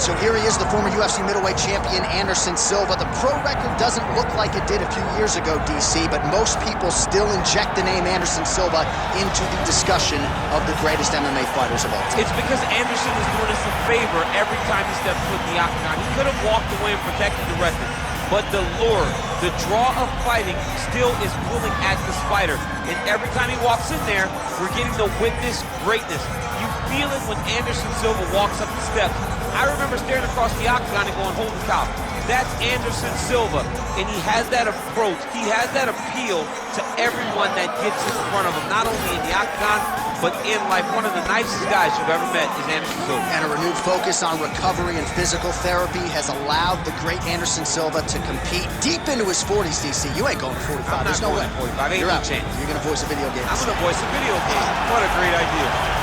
So here he is, the former UFC middleweight champion, Anderson Silva. The pro record doesn't look like it did a few years ago, DC, but most people still inject the name Anderson Silva into the discussion of the greatest MMA fighters of all time. It's because Anderson is doing us a favor every time he steps foot in the octagon. He could have walked away and protected the record, but the lure, the draw of fighting still is pulling at this fighter. And every time he walks in there, we're getting to witness greatness. You feel it when Anderson Silva walks up the steps. I remember staring across the octagon and going, holy cow, that's Anderson Silva. And he has that approach, he has that appeal to everyone that gets in front of him, not only in the octagon, but in life. One of the nicest guys you've ever met is Anderson Silva. And a renewed focus on recovery and physical therapy has allowed the great Anderson Silva to compete deep into his 40s, DC. You ain't going to 45, there's no way. 45, You're out. You're going to voice a video game. I'm going to voice a video game. What a great idea.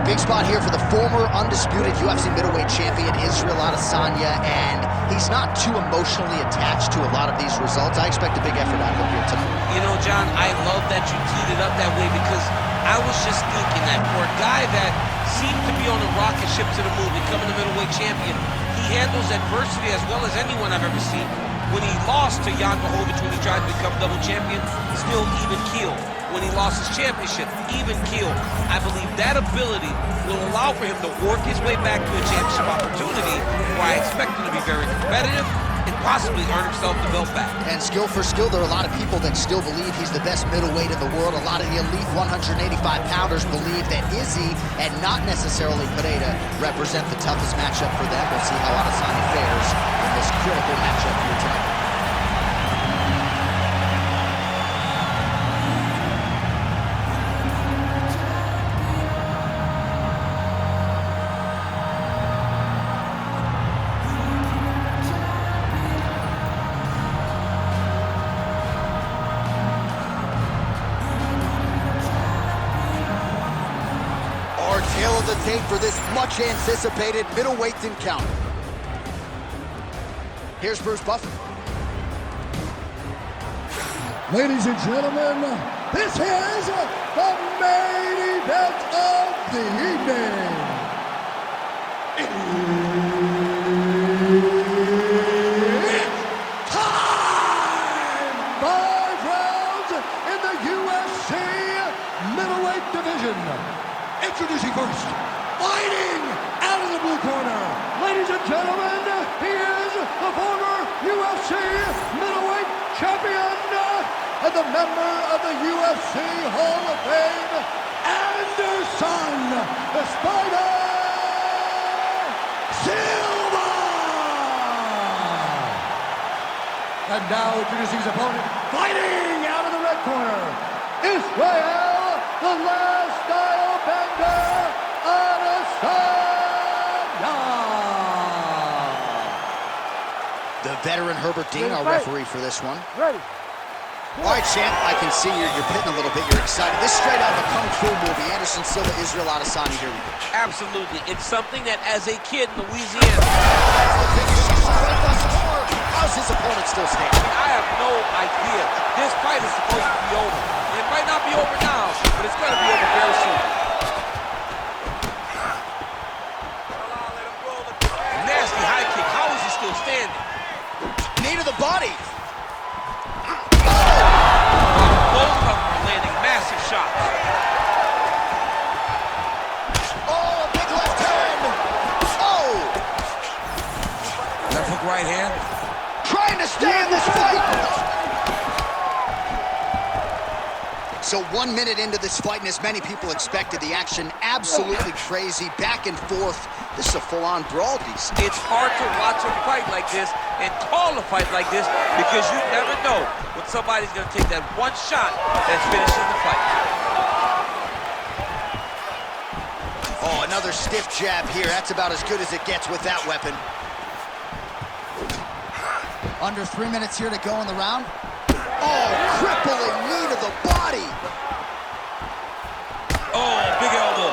Big spot here for the former undisputed UFC middleweight champion, Israel Adesanya, and he's not too emotionally attached to a lot of these results. I expect a big effort out of him here tonight. You know, John, I love that you teed it up that way, because I was just thinking that for a guy that seemed to be on a rocket ship to the moon, becoming the middleweight champion, he handles adversity as well as anyone I've ever seen. When he lost to Jan Blachowicz when he tried to become double champion, still even keeled. When he lost his championship, even keeled. I believe that ability will allow for him to work his way back to a championship opportunity, where I expect him to be very competitive and possibly earn himself the belt back. And skill for skill, there are a lot of people that still believe he's the best middleweight in the world. A lot of the elite 185-pounders believe that Izzy and not necessarily Pereira represent the toughest matchup for them. We'll see how Adesanya fares in this critical matchup here tonight. Tale of the tape for this much-anticipated middleweight encounter. Here's Bruce Buffer. Ladies and gentlemen, this is the main event of the evening. It's time! 5 rounds in the UFC middleweight division. Introducing first, fighting out of the blue corner, ladies and gentlemen, he is the former UFC middleweight champion and the member of the UFC Hall of Fame, Anderson the Spider Silva! And now introducing his opponent, fighting out of the red corner, Israel, the last style bender, Adesanya! The veteran Herbert Dean, our referee for this one. Ready. All right, champ, I can see you're pitting a little bit. You're excited. This straight out of a Kung Fu movie. Anderson Silva, Israel Adesanya, here we go. Absolutely. It's something that as a kid in Louisiana. That's the finish. He's right on the bar. How's his opponent still standing? I have no idea. This fight is supposed to be over. It might not be over now, but it's going to be over very soon. Nasty high kick. How is he still standing? Knee to the body. Both of them are landing massive shots. Oh, a big left hand. Oh! Left hook right hand. Trying to stay in this fight. So 1 minute into this fight, and as many people expected, the action absolutely crazy, back and forth. This is a full-on brawl, DC. It's hard to watch a fight like this and call a fight like this because you never know when somebody's going to take that one shot that's finishing the fight. Oh, another stiff jab here. That's about as good as it gets with that weapon. Under 3 minutes here to go in the round. Oh, crippling knee to the body. Oh, big elbow.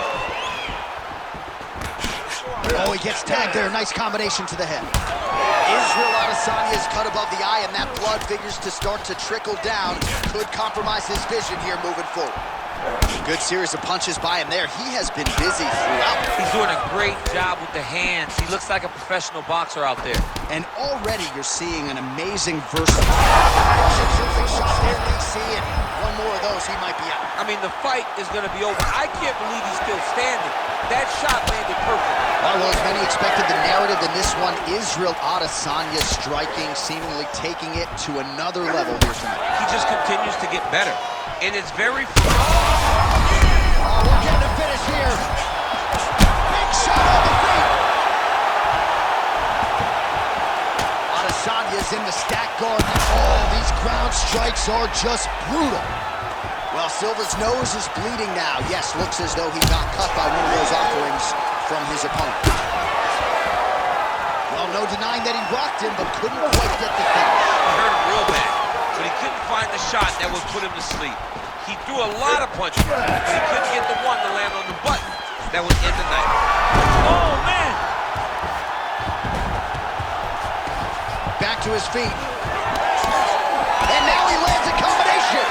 Oh, he gets tagged there. Nice combination to the head. Israel Adesanya is cut above the eye, and that blood figures to start to trickle down. Could compromise his vision here moving forward. Good series of punches by him there. He has been busy throughout. He's doing a great job with the hands. He looks like a professional boxer out there. And already you're seeing an amazing versatile shot there, DC, and one more of those, he might be out. I mean, the fight is going to be over. I can't believe he's still standing. That shot landed perfect. Well, as many expected, the narrative in this one, Israel Adesanya striking, seemingly taking it to another level here tonight. He just continues to get better. And it's very... Oh, we're getting a finish here. Big shot on the feet. Adesanya's in the stack guard. Oh, these ground strikes are just brutal. Well, Silva's nose is bleeding now. Yes, looks as though he got cut by one of those offerings from his opponent. Well, no denying that he rocked him, but couldn't quite get the finish. He hurt him real bad, but he couldn't find the shot that would put him to sleep. He threw a lot of punches, but he couldn't get the one to land on the button that would end the night. Oh, man! Back to his feet. And now he lands a combination.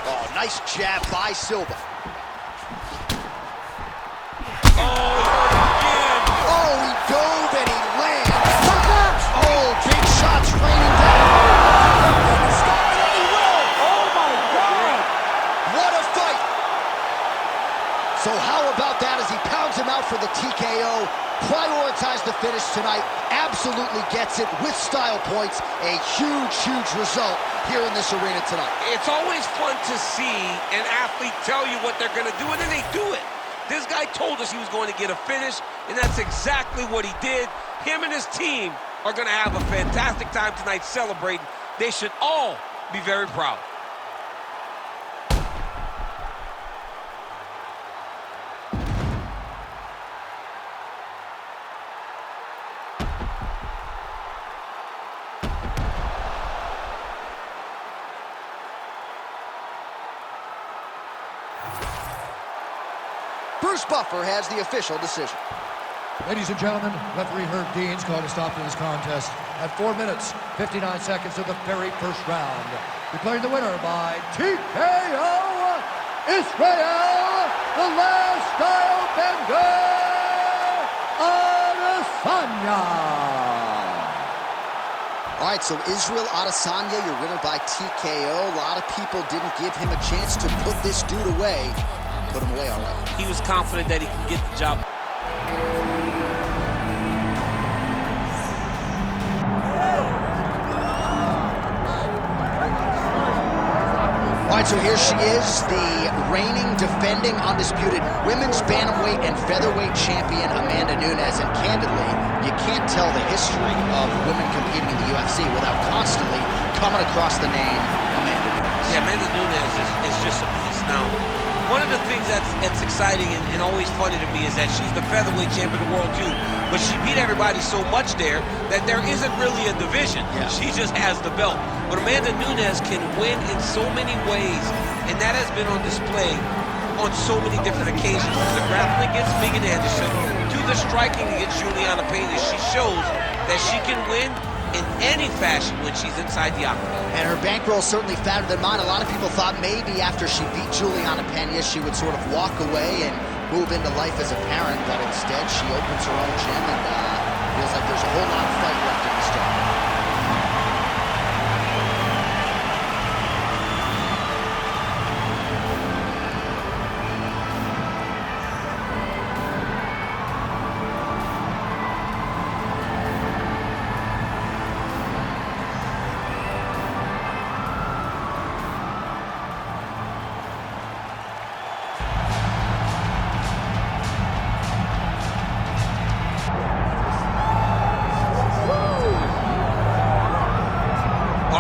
Oh, nice jab by Silva. Oh, he dove and he lands. Oh, big shots raining down. Oh, my God. What a fight. So how about that as he pounds him out for the TKO? Prioritized the finish tonight. Absolutely gets it with style points. A huge, huge result here in this arena tonight. It's always fun to see an athlete tell you what they're going to do, and then they do it. This guy told us he was going to get a finish, and that's exactly what he did. Him and his team are going to have a fantastic time tonight celebrating. They should all be very proud. Bruce Buffer has the official decision. Ladies and gentlemen, referee Herb Dean's called a stop to this contest at 4 minutes, 59 seconds of the very first round. Declaring the winner by TKO, Israel, the last style bender, Adesanya. All right, so Israel Adesanya, your winner by TKO. A lot of people didn't give him a chance to put this dude away. Put him away all right. He was confident that he could get the job. All right, so here she is, the reigning, defending, undisputed women's bantamweight and featherweight champion, Amanda Nunes. And candidly, you can't tell the history of women competing in the UFC without constantly coming across the name Amanda Nunes. Yeah, Amanda Nunes is just a beast now. One of the things that's exciting and always funny to me is that she's the featherweight champion of the world too, but she beat everybody so much there that there isn't really a division. Yeah. She just has the belt. But Amanda Nunes can win in so many ways, and that has been on display on so many different occasions. From the grappling against Megan Anderson to the striking against Juliana Pena, she shows that she can win in any fashion when she's inside the octagon. And her bankroll is certainly fatter than mine. A lot of people thought maybe after she beat Juliana Pena, she would sort of walk away and move into life as a parent, but instead she opens her own gym and feels like there's a whole lot of fight left in the start.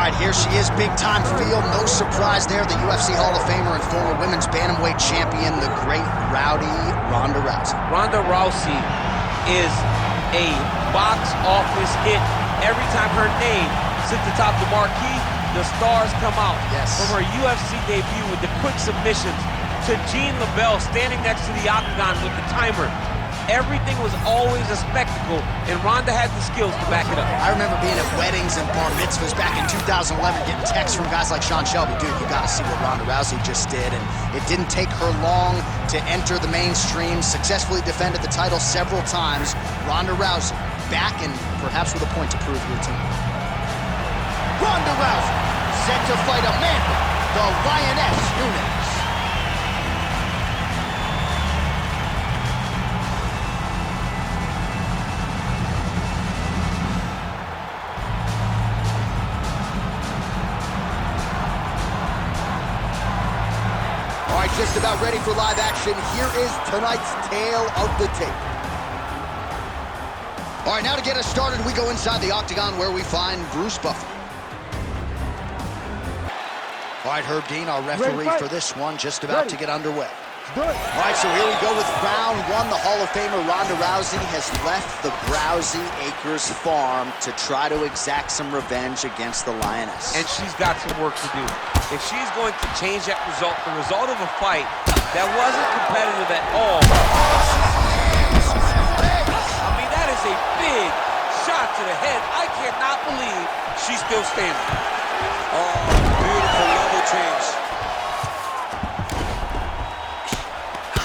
All right, here she is, big-time feel. No surprise there. The UFC Hall of Famer and former women's bantamweight champion, the great Rowdy Ronda Rousey. Ronda Rousey is a box office hit. Every time her name sits atop the marquee, the stars come out. Yes. From her UFC debut with the quick submissions to Jean LaBelle standing next to the octagon with the timer. Everything was always a spectacle, and Ronda had the skills to back it up. I remember being at weddings and bar mitzvahs back in 2011, getting texts from guys like Sean Shelby. Dude, you gotta see what Ronda Rousey just did. And it didn't take her long to enter the mainstream, successfully defended the title several times. Ronda Rousey back and perhaps with a point to prove here tonight. Ronda Rousey set to fight Amanda, the Lioness Nunes. Just about ready for live action. Here is tonight's tale of the tape. All right, now to get us started, we go inside the octagon where we find Bruce Buffer. All right, Herb Dean, our referee for this one, just about to get underway. All right, so here we go with round one. The Hall of Famer Ronda Rousey has left the Browsey Acres farm to try to exact some revenge against the Lioness. And she's got some work to do. If she's going to change that result, the result of a fight that wasn't competitive at all. I mean, that is a big shot to the head. I cannot believe she's still standing. Oh, beautiful level change.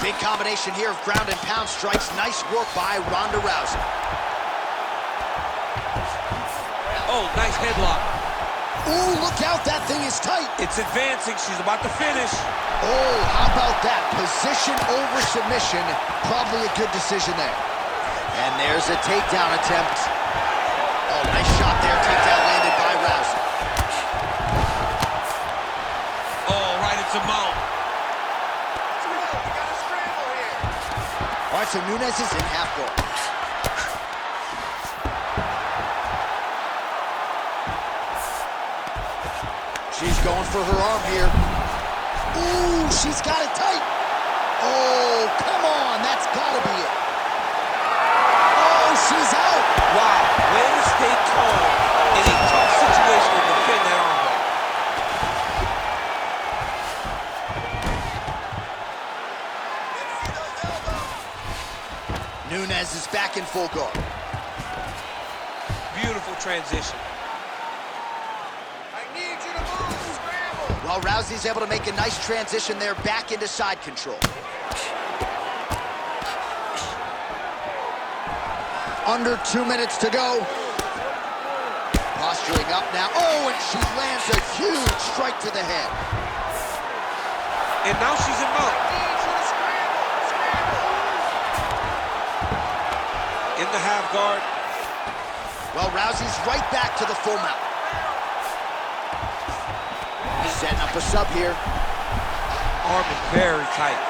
Big combination here of ground and pound strikes. Nice work by Ronda Rousey. Oh, nice headlock. Ooh, look out, that thing is tight. It's advancing, she's about to finish. Oh, how about that? Position over submission. Probably a good decision there. And there's a takedown attempt. Oh, nice shot there. Takedown landed by Rousey. Oh, right into mount. All right, so Nunes is in half guard. She's going for her arm here. Ooh, she's got it tight. Oh, come on, that's gotta be it. Oh, she's out. Wow, way to stay calm in a tough situation to defend that arm. Nunes is back in full guard. Beautiful transition. I need you to move, scramble. Well, Rousey's able to make a nice transition there back into side control. Under 2 minutes to go. Posturing up now. Oh, and she lands a huge strike to the head. And now she's in mount. In the half guard. Well, Rousey's right back to the full mount. Setting up a sub here. Arm is very tight.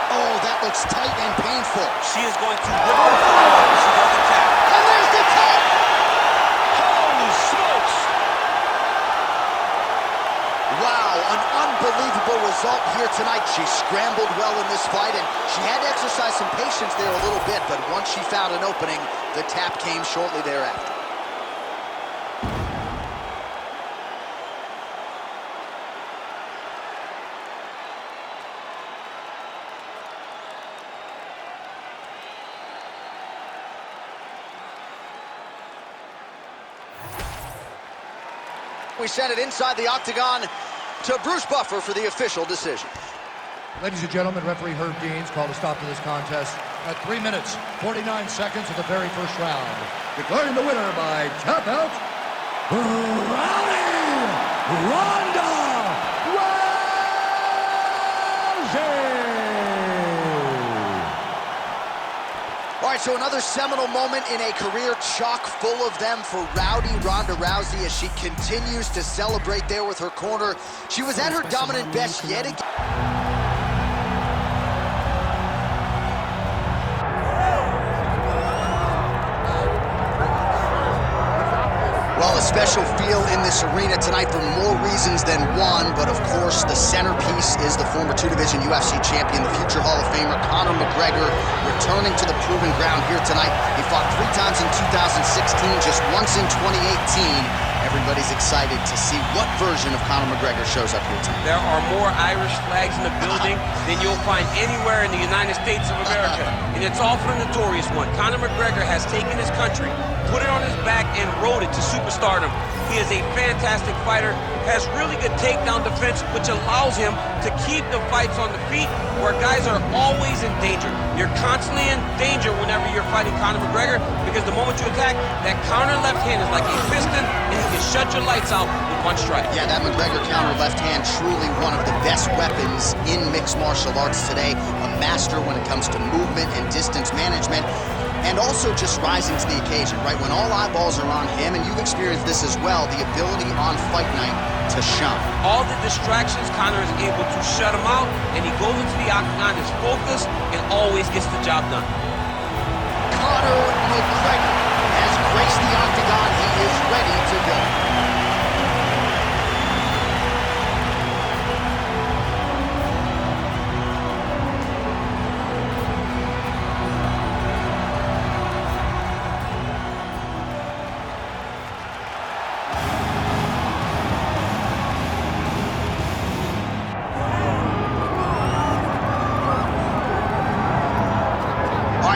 Oh, that looks tight and painful. She is going to rip her foot off if she doesn't tap. And there's the tap! Holy smokes! Wow, an unbelievable result here tonight. She scrambled well in this fight, and she had to exercise some patience there a little bit, but once she found an opening, the tap came shortly thereafter. We send it inside the octagon to Bruce Buffer for the official decision. Ladies and gentlemen, referee Herb Dean's called a stop to this contest at 3 minutes, 49 seconds of the very first round. Declaring the winner by tap out, Rowdy Ronda Rousey! All right, so another seminal moment in a career chock full of them for Rowdy Ronda Rousey as she continues to celebrate there with her corner. She was at her dominant best yet again. Well, a special feel in this arena tonight for more reasons than one, but of course the centerpiece is the former two-division UFC champion, the future Hall of Famer Conor McGregor, returning to the proven ground here tonight. He fought 3 times in 2016, just once in 2018. Everybody's excited to see what version of Conor McGregor shows up here tonight. There are more Irish flags in the building than you'll find anywhere in the United States of America, and it's all for the notorious one. Conor McGregor has taken his country, put it on his back, and rode it to superstardom. He is a fantastic fighter, has really good takedown defense, which allows him to keep the fights on the feet where guys are always in danger. You're constantly in danger whenever you're fighting Conor McGregor, because the moment you attack, that counter left hand is like a piston, and he can shut your lights out with one strike. Yeah, that McGregor counter left hand, truly one of the best weapons in mixed martial arts today. A master when it comes to movement and distance management, and also just rising to the occasion, right? When all eyeballs are on him, and you've experienced this as well, the ability on fight night to shine. All the distractions, Conor is able to shut them out, and he goes into the octagon, is focused, and always gets the job done. Conor McGregor has graced the octagon. He is ready to go.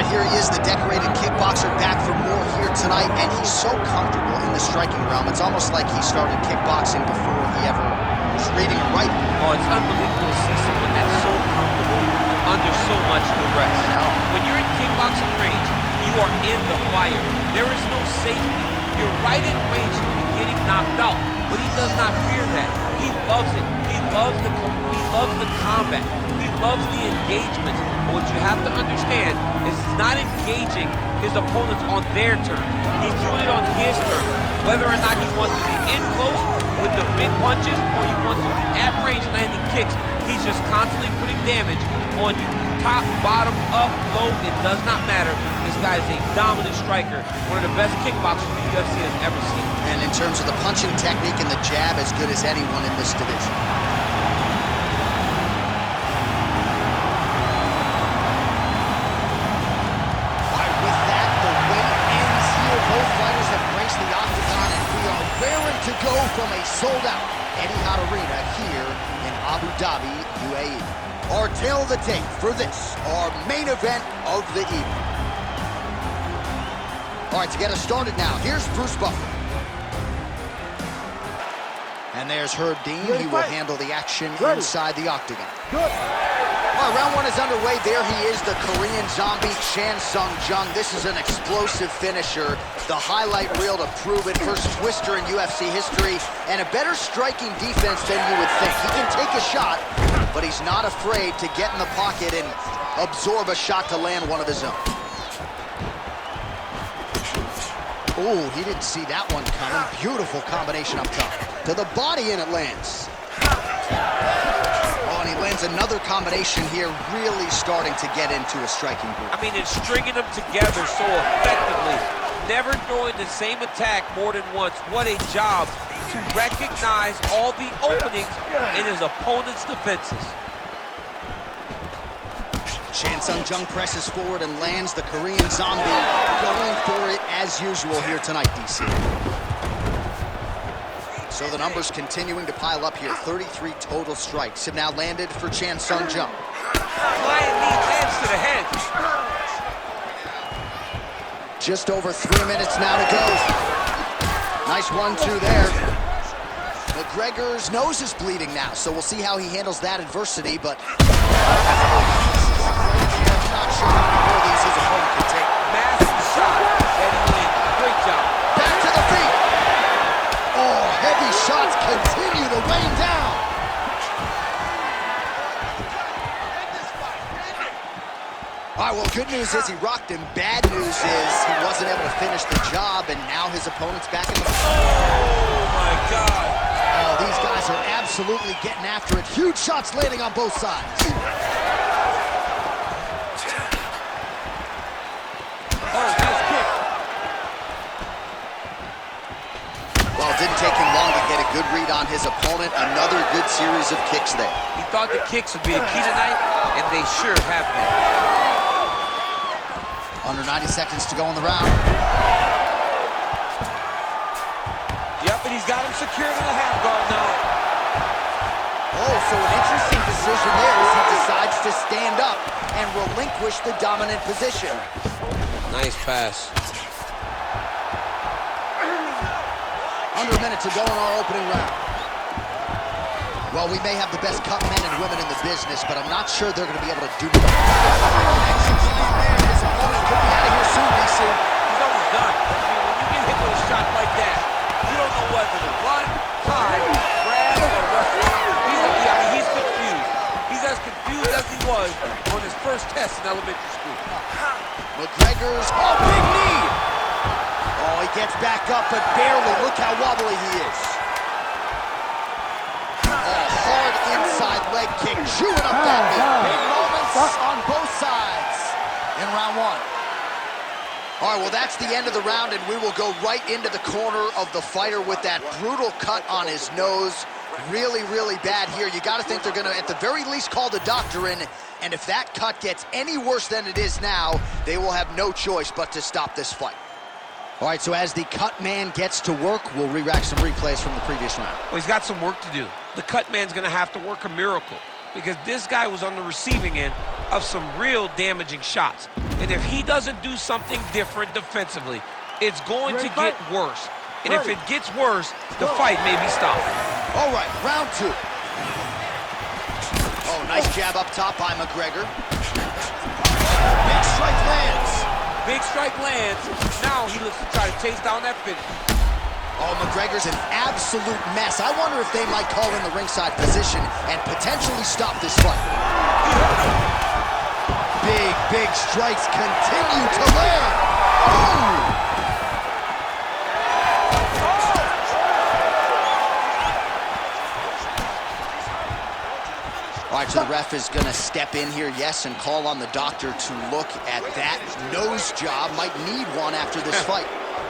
Here he is, the decorated kickboxer, back for more here tonight, and he's so comfortable in the striking realm. It's almost like he started kickboxing before he ever was reading or writing. Oh, it's unbelievable to see someone that's so comfortable under so much duress. When you're in kickboxing range, you are in the fire. There is no safety. You're right in range to be getting knocked out, but he does not fear that. He loves it. He loves the combat. He loves the engagement. But what you have to understand is he's not engaging his opponents on their terms. He's doing it on his terms. Whether or not he wants to be in close with the big punches or he wants to be at range landing kicks, he's just constantly putting damage on you. Top, bottom, up, low, it does not matter. This guy is a dominant striker, one of the best kickboxers the UFC has ever seen. And in terms of the punching technique and the jab, as good as anyone in this division. To go from a sold-out Etihad Arena here in Abu Dhabi, UAE. Our tail of the tape for this, our main event of the evening. All right, to get us started now, here's Bruce Buffer. And there's Herb Dean. He will handle the action inside the octagon. Good. All right, round one is underway. There he is, the Korean zombie, Chan Sung Jung. This is an explosive finisher. The highlight reel to prove it. First twister in UFC history, and a better striking defense than you would think. He can take a shot, but he's not afraid to get in the pocket and absorb a shot to land one of his own. Oh, he didn't see that one coming. Beautiful combination up top. To the body, and it lands. Oh, and he lands another combination here, really starting to get into a striking group. I mean, it's stringing them together so effectively. Never throwing the same attack more than once. What a job to recognize all the openings in his opponent's defenses. Chan Sung Jung presses forward and lands the Korean zombie, going for it as usual here tonight, DC. So the numbers continuing to pile up here. 33 total strikes have now landed for Chan Sung Jung. Flying knee lands to the head. Just over 3 minutes now to go. Nice 1-2 there. McGregor's nose is bleeding now, so we'll see how he handles that adversity, but I'm not sure how many more of these his opponent can take. Massive shot. Eddie Lane, great job. Back to the feet. Oh, heavy shots continue to rain down. All right, well, good news is he rocked him. Bad news is he wasn't able to finish the job, and now his opponent's back in the... Oh, my God. Oh, these guys are absolutely getting after it. Huge shots landing on both sides. Oh, nice kick. didn't take him long to get a good read on his opponent. Another good series of kicks there. He thought the kicks would be a key tonight, and they sure have been. Under 90 seconds to go in the round. Yep, and he's got him secured in the half guard now. Oh, so an interesting decision there as he decides to stand up and relinquish the dominant position. Nice pass. Under a minute to go in our opening round. Well, we may have the best cut men and women in the business, but I'm not sure they're going to be able to do much. His opponent could be out of here soon, DC. He's almost done. I mean, when you get hit with a shot like that, you don't know whether to run, hide, grab, or wrestle. He's confused. He's as confused as he was on his first test in elementary school. McGregor's, big knee. Oh, he gets back up, but barely. Look how wobbly he is. Hard inside leg kick, chewing up that knee. Big moments on both sides in round one. All right, well, that's the end of the round, and we will go right into the corner of the fighter with that brutal cut on his nose. Really, really bad here. You got to think they're going to, at the very least, call the doctor in, and if that cut gets any worse than it is now, they will have no choice but to stop this fight. All right, so as the cut man gets to work, we'll re-rack some replays from the previous round. Well, he's got some work to do. The cut man's going to have to work a miracle because this guy was on the receiving end of some real damaging shots. And if he doesn't do something different defensively, it's going to get worse. And if it gets worse, the fight may be stopped. All right, round two. Oh, nice jab up top by McGregor. Big strike lands. Big strike lands. Now he looks to try to chase down that finish. Oh, McGregor's an absolute mess. I wonder if they might call in the ringside position and potentially stop this fight. Big strikes continue to land. Oh! All right, so the ref is going to step in here, yes, and call on the doctor to look at that nose job. Might need one after this fight.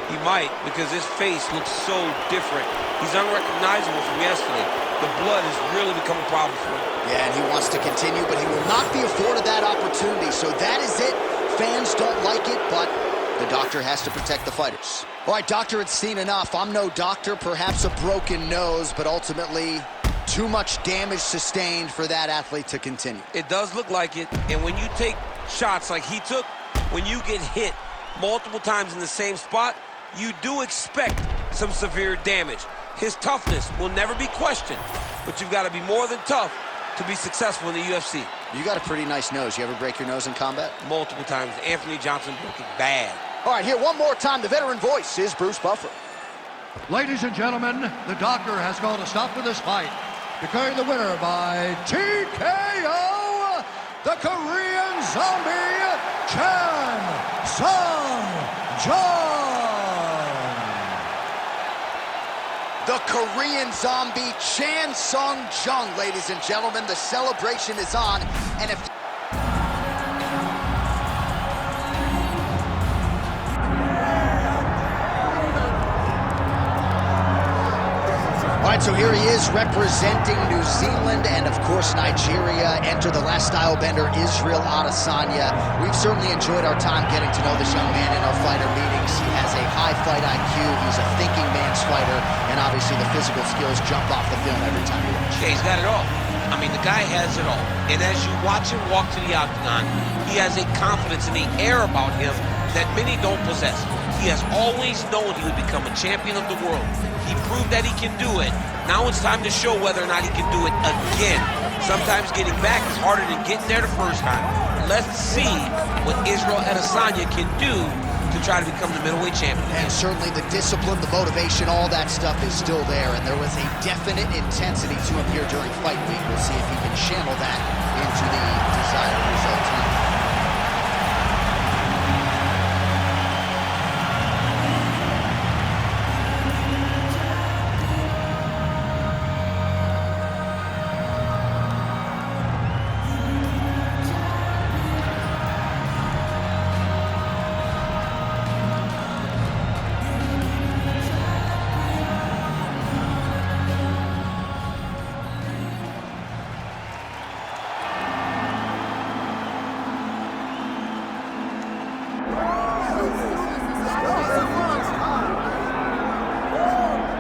He might, because his face looks so different. He's unrecognizable from yesterday. The blood has really become a problem for him. Yeah, and he wants to continue, but he will not be afforded that opportunity. So that is it. Fans don't like it, but the doctor has to protect the fighters. All right, doctor, it's seen enough. I'm no doctor, perhaps a broken nose, but ultimately too much damage sustained for that athlete to continue. It does look like it, and when you take shots like he took, when you get hit multiple times in the same spot, you do expect some severe damage. His toughness will never be questioned, but you've got to be more than tough to be successful in the UFC. You got a pretty nice nose. You ever break your nose in combat? Multiple times. Anthony Johnson broke it bad. All right, here one more time. The veteran voice is Bruce Buffer. Ladies and gentlemen, the doctor has called a stop to this fight, declaring the winner by TKO, the Korean Zombie, Chan Sung-jung. The Korean Zombie, Chan Sung-jung, ladies and gentlemen. The celebration is on, and if... All right, so here he is representing New Zealand and, of course, Nigeria. Enter the last style bender, Israel Adesanya. We've certainly enjoyed our time getting to know this young man in our fighter meetings. He has a high fight IQ. He's a thinking man's fighter, and obviously the physical skills jump off the film every time you watch. Yeah, he's got it all. I mean, the guy has it all. And as you watch him walk to the octagon, he has a confidence in the air about him that many don't possess. He has always known he would become a champion of the world. He proved that he can do it. Now it's time to show whether or not he can do it again. Sometimes getting back is harder than getting there the first time. Let's see what Israel Adesanya can do to try to become the middleweight champion. And certainly the discipline, the motivation, all that stuff is still there. And there was a definite intensity to him here during fight week. We'll see if he can channel that into the desired result tonight.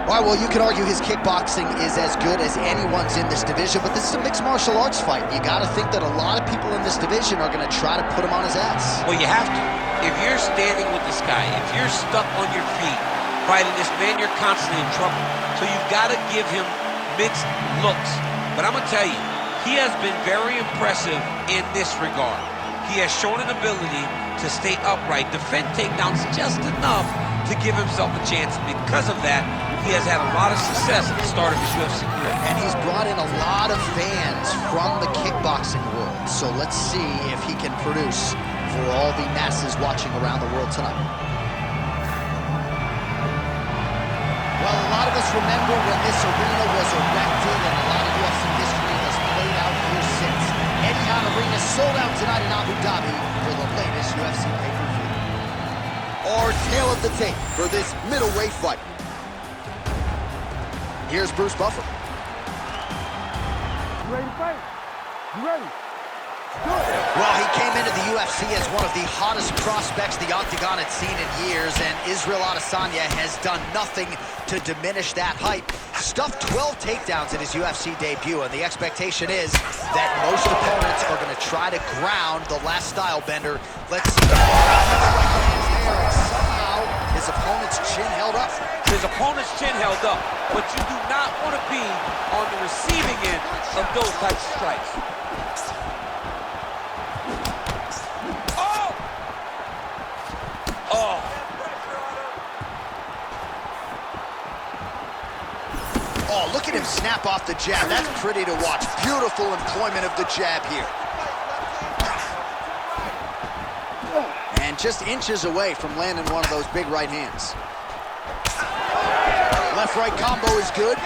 All right, well, you can argue his kickboxing is as good as anyone's in this division, but this is a mixed martial arts fight. You got to think that a lot of people in this division are going to try to put him on his ass. Well, you have to. If you're standing with this guy, if you're stuck on your feet fighting this man, you're constantly in trouble. So you've got to give him mixed looks. But I'm going to tell you, he has been very impressive in this regard. He has shown an ability to stay upright, defend takedowns just enough to give himself a chance. Because of that, he has had a lot of success at the start of his UFC career. And he's brought in a lot of fans from the kickboxing world. So let's see if he can produce for all the masses watching around the world tonight. Well, a lot of us remember when this arena was erected, and a lot of UFC history has played out here since. Etihad Arena sold out tonight in Abu Dhabi for the latest UFC pay-per-view. Our tale of the tape for this middleweight fight. Here's Bruce Buffer. You ready to fight? You ready? Well, he came into the UFC as one of the hottest prospects the Octagon had seen in years, and Israel Adesanya has done nothing to diminish that hype. Stuffed 12 takedowns in his UFC debut, and the expectation is that most opponents are going to try to ground the last style bender. Let's see. Somehow, his opponent's chin held up. His opponent's chin held up, but you do not want to be on the receiving end of those types of strikes. Oh, look at him snap off the jab. That's pretty to watch. Beautiful employment of the jab here. And just inches away from landing one of those big right hands. Left-right combo is good.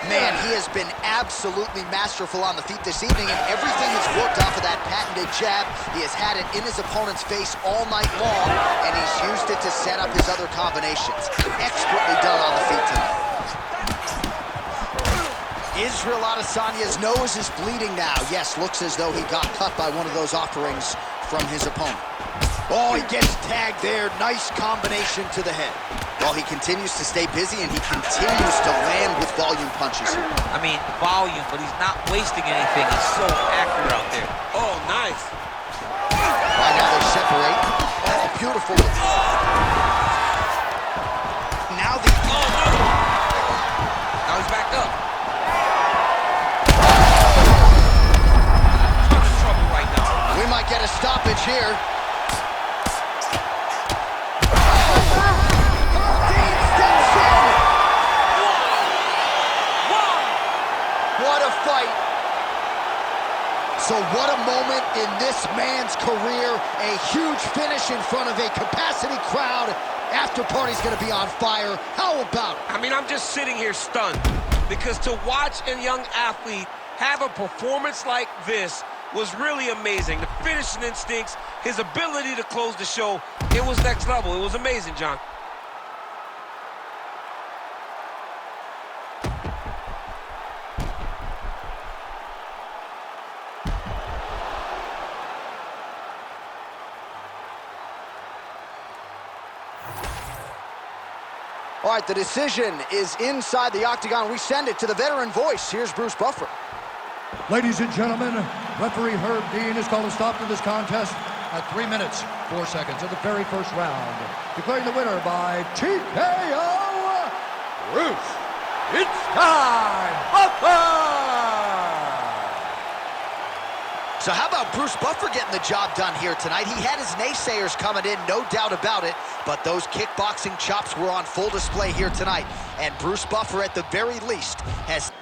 Man, he has been absolutely masterful on the feet this evening, and everything has worked off of that patented jab. He has had it in his opponent's face all night long, and he's used it to set up his other combinations. Expertly done on the feet tonight. Israel Adesanya's nose is bleeding now. Yes, looks as though he got cut by one of those offerings from his opponent. Oh, he gets tagged there. Nice combination to the head. Well, he continues to stay busy, and he continues to land with volume punches here. I mean, volume, but he's not wasting anything. He's so accurate out there. Oh, nice. Right now they separate. Oh, beautiful. Now the... Oh, no. Now he's back up. He's in trouble right now. We might get a stoppage here. So what a moment in this man's career. A huge finish in front of a capacity crowd. After party's gonna be on fire. How about it? I mean, I'm just sitting here stunned, because to watch a young athlete have a performance like this was really amazing. The finishing instincts, his ability to close the show, it was next level. It was amazing, John. All right, the decision is inside the octagon. We send it to the veteran voice. Here's Bruce Buffer. Ladies and gentlemen, referee Herb Dean has called a stop to this contest at 3 minutes, 4 seconds of the very first round. Declaring the winner by TKO, Bruce. It's time, Buffer! So how about Bruce Buffer getting the job done here tonight? He had his naysayers coming in, no doubt about it, but those kickboxing chops were on full display here tonight, and Bruce Buffer, at the very least, has...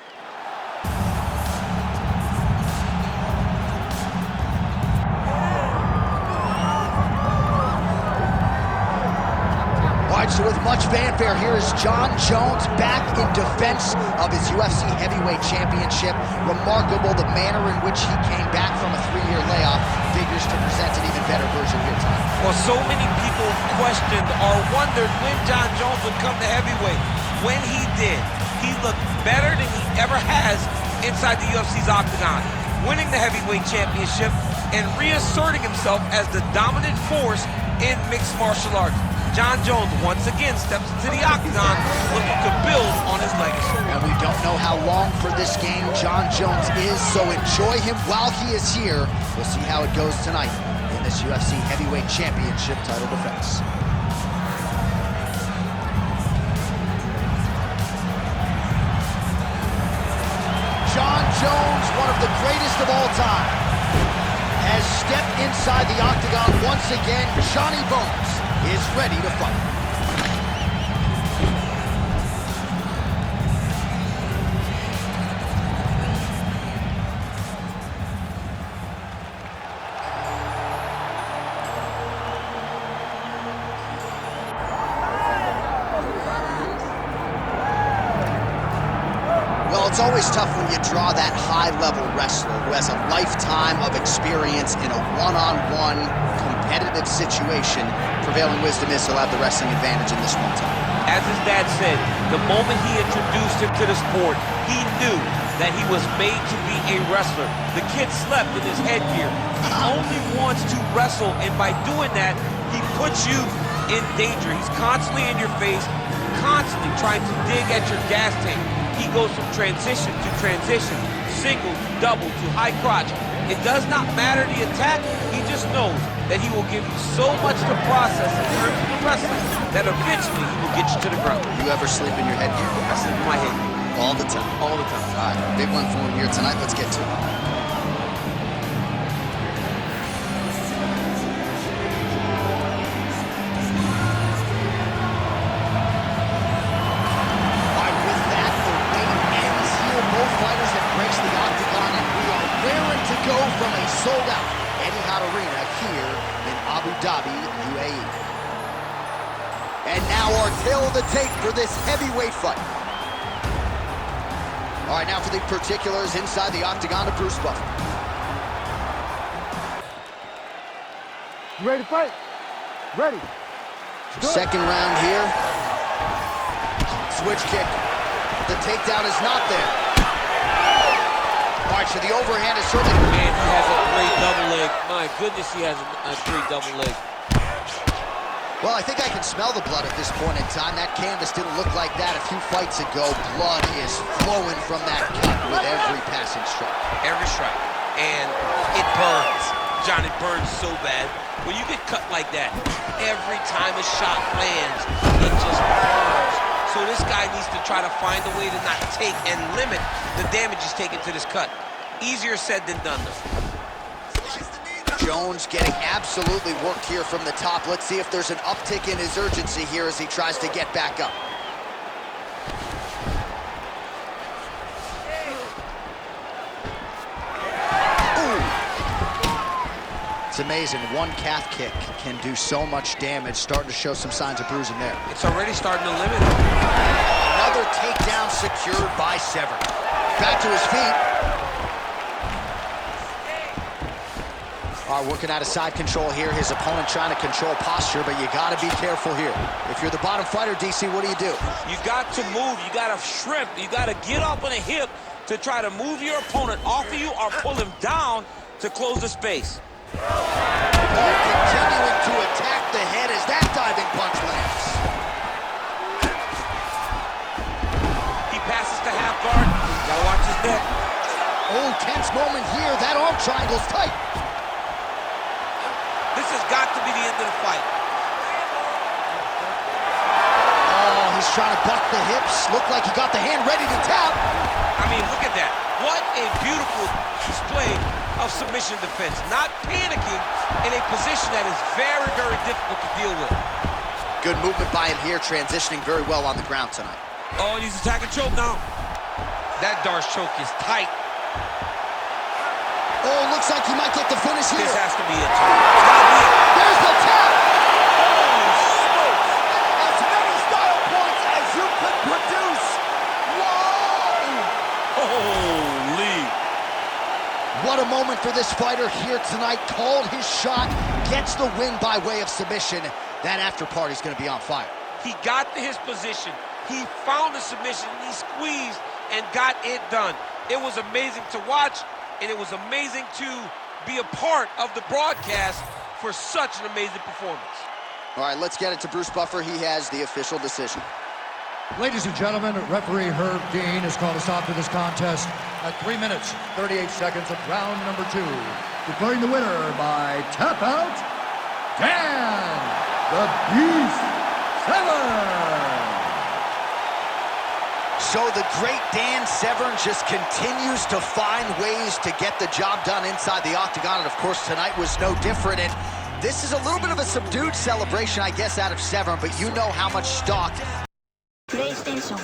All right, so with much fanfare, here is Jon Jones back in defense of his UFC heavyweight championship. Remarkable, the manner in which he came back from a 3-year layoff figures to present an even better version here tonight. Well, so many people questioned or wondered when Jon Jones would come to heavyweight. When he did, he looked better than he ever has inside the UFC's octagon, winning the heavyweight championship and reasserting himself as the dominant force in mixed martial arts. Jon Jones once again steps into the octagon looking to build on legacy. And we don't know how long for this game Jon Jones is, so enjoy him while he is here. We'll see how it goes tonight in this UFC Heavyweight Championship title defense. Jon Jones, one of the greatest of all time, has stepped inside the octagon once again. Johnny Bones is ready to fight. It's always tough when you draw that high-level wrestler who has a lifetime of experience in a one-on-one competitive situation. Prevailing wisdom is he'll have the wrestling advantage in this one time. As his dad said, the moment he introduced him to the sport, he knew that he was made to be a wrestler. The kid slept in his headgear. He only wants to wrestle, and by doing that, he puts you in danger. He's constantly in your face, constantly trying to dig at your gas tank. He goes from transition to transition, single, double, to high crotch. It does not matter the attack. He just knows that he will give you so much to process in terms of the wrestling that eventually he will get you to the ground. You ever sleep in your headgear? I sleep in my headgear. All the time? All the time. All right, big one for him here tonight. Let's get to it. Go from a sold-out Etihad Arena here in Abu Dhabi, UAE. And now our tale of the tape for this heavyweight fight. All right, now for the particulars inside the octagon of Bruce Buffer. You ready to fight? Ready. Second round here. Switch kick. The takedown is not there. All right, so the overhand is certainly... Man, he has a great double leg. My goodness, he has a great double leg. Well, I think I can smell the blood at this point in time. That canvas didn't look like that a few fights ago. Blood is flowing from that cut with every passing strike. Every strike. And it burns. John, it burns so bad. When you get cut like that, every time a shot lands, it just burns. So this guy needs to try to find a way to not take and limit the damage he's taken to this cut. Easier said than done, though. Jones getting absolutely worked here from the top. Let's see if there's an uptick in his urgency here as he tries to get back up. It's amazing. One calf kick can do so much damage. Starting to show some signs of bruising there. It's already starting to limit. Another takedown secured by Severn. Back to his feet. Working out of side control here. His opponent trying to control posture, but you got to be careful here. If you're the bottom fighter, DC, what do? You got to move. You got to shrimp. You got to get up on a hip to try to move your opponent off of you or pull him down to close the space. Continuing to attack the head as that diving punch lands. He passes to half guard. Gotta watch his neck. Oh, tense moment here. That arm triangle's tight. This has got to be the end of the fight. Oh, he's trying to buck the hips. Looked like he got the hand ready to tap. I mean, look at that. What a beautiful display of submission defense. Not panicking in a position that is very, very difficult to deal with. Good movement by him here, transitioning very well on the ground tonight. Oh, he's attacking choke now. That Darce choke is tight. Oh, looks like he might get the finish here. This has to be it, too. It's gotta be it. There's the tap! Holy smokes! As many style points as you could produce. Whoa! Holy! What a moment for this fighter here tonight. Called his shot, gets the win by way of submission. That after party's gonna be on fire. He got to his position. He found the submission. He squeezed and got it done. It was amazing to watch, and it was amazing to be a part of the broadcast for such an amazing performance. All right, let's get it to Bruce Buffer. He has the official decision. Ladies and gentlemen, referee Herb Dean has called a stop to this contest at 3 minutes, 38 seconds of round number 2. Declaring the winner by tap out, Dan the Beast Severn. So the great Dan Severn just continues to find ways to get the job done inside the octagon, and of course tonight was no different. And this is a little bit of a subdued celebration, I guess, out of Severn, but you know how much stock PlayStation